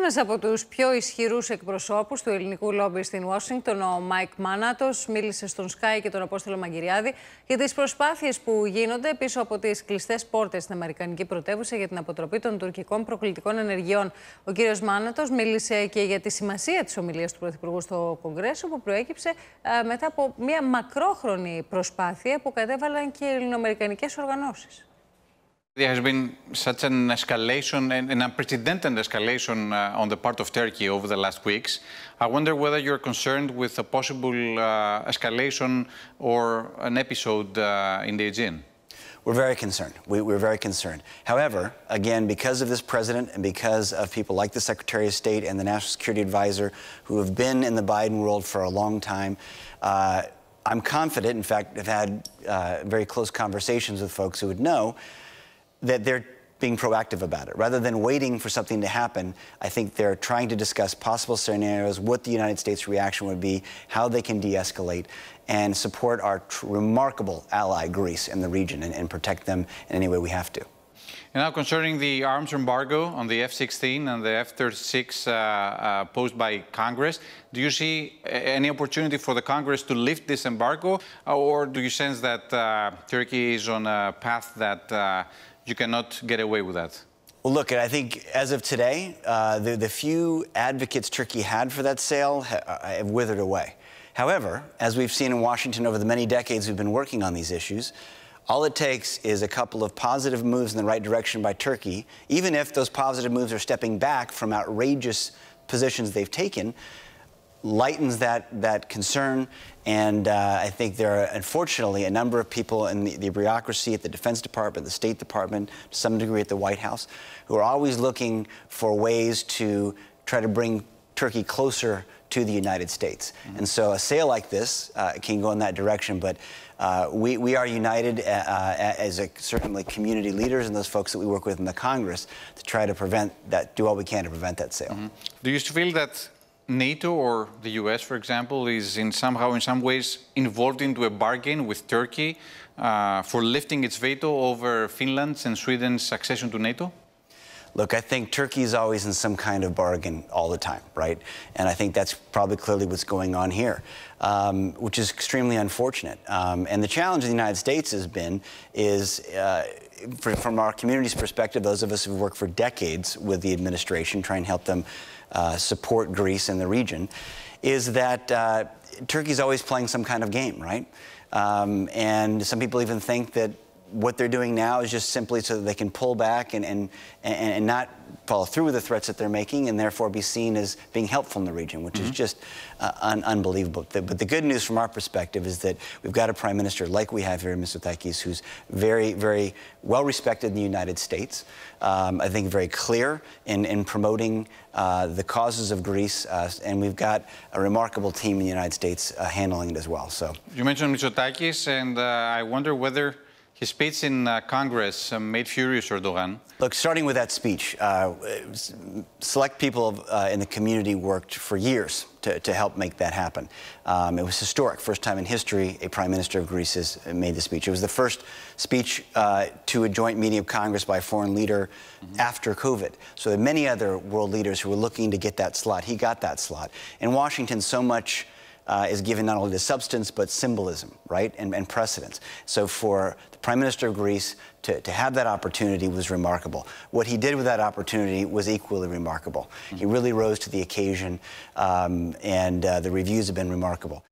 Ένας από τους πιο ισχυρούς εκπροσώπους του ελληνικού λόμπι στην Ουάσιγκτον, ο Μαίκ Μάνατος, μίλησε στον ΣΚΑΙ και τον Απόστολο Μαγκυριάδη για τις προσπάθειες που γίνονται πίσω από τις κλειστές πόρτες στην Αμερικανική πρωτεύουσα για την αποτροπή των τουρκικών προκλητικών ενεργειών. Ο κύριος Μάνατος μίλησε και για τη σημασία της ομιλίας του Πρωθυπουργού στο Κογκρέσο, που προέκυψε μετά από μια μακρόχρονη προσπάθεια που κατέβαλαν και οι ελληνοαμερικανικές οργανώσεις. There has been such an escalation, an unprecedented escalation on the part of Turkey over the last weeks. I wonder whether you're concerned with a possible escalation or an episode in the Aegean. We're very concerned. We're very concerned. However, again, because of this president and because of people like the Secretary of State and the National Security Advisor who have been in the Biden world for a long time, I'm confident, in fact, I've had very close conversations with folks who would know that they're being proactive about it. Rather than waiting for something to happen, I think they're trying to discuss possible scenarios, what the United States' reaction would be, how they can de-escalate, and support our remarkable ally, Greece, in the region, and protect them in any way we have to. And now concerning the arms embargo on the F-16 and the F-36 posed by Congress, do you see any opportunity for the Congress to lift this embargo, or do you sense that Turkey is on a path that you cannot get away with that? Well, look, I think as of today, the few advocates Turkey had for that sale have withered away. However, as we've seen in Washington over the many decades we've been working on these issues, all it takes is a couple of positive moves in the right direction by Turkey, even if those positive moves are stepping back from outrageous positions they've taken, lightens that concern. And I think there are, unfortunately, a number of people in the bureaucracy at the Defense Department, the State Department, to some degree at the White House, who are always looking for ways to try to bring Turkey closer to the United States. And so a sale like this can go in that direction, but we are united as certainly community leaders and those folks that we work with in the Congress to try to prevent that, do all we can to prevent that sale. Do you feel that NATO or the US, for example, is in some ways involved into a bargain with Turkey for lifting its veto over Finland's and Sweden's accession to NATO? Look, I think Turkey is always in some kind of bargain all the time, right? And I think that's probably clearly what's going on here, which is extremely unfortunate. And the challenge of the United States has been from our community's perspective, those of us who've worked for decades with the administration, trying to help them support Greece and the region, is that Turkey's always playing some kind of game, right? And some people even think that what they're doing now is just simply so that they can pull back and not follow through with the threats that they're making and therefore be seen as being helpful in the region, which is just unbelievable. But the good news from our perspective is that we've got a prime minister like we have here in Mitsotakis who's very, very well respected in the United States. I think very clear in promoting the causes of Greece, and we've got a remarkable team in the United States handling it as well. So you mentioned Mitsotakis, and I wonder whether his speech in Congress made furious Erdogan. Look, starting with that speech, select people in the community worked for years to help make that happen. It was historic. First time in history a Prime Minister of Greece has made the speech. It was the first speech to a joint meeting of Congress by a foreign leader after COVID. So there are many other world leaders who were looking to get that slot. He got that slot. In Washington, so much is given not only to substance but symbolism, right, and precedence. So for the Prime Minister of Greece to have that opportunity was remarkable. What he did with that opportunity was equally remarkable. He really rose to the occasion, and the reviews have been remarkable.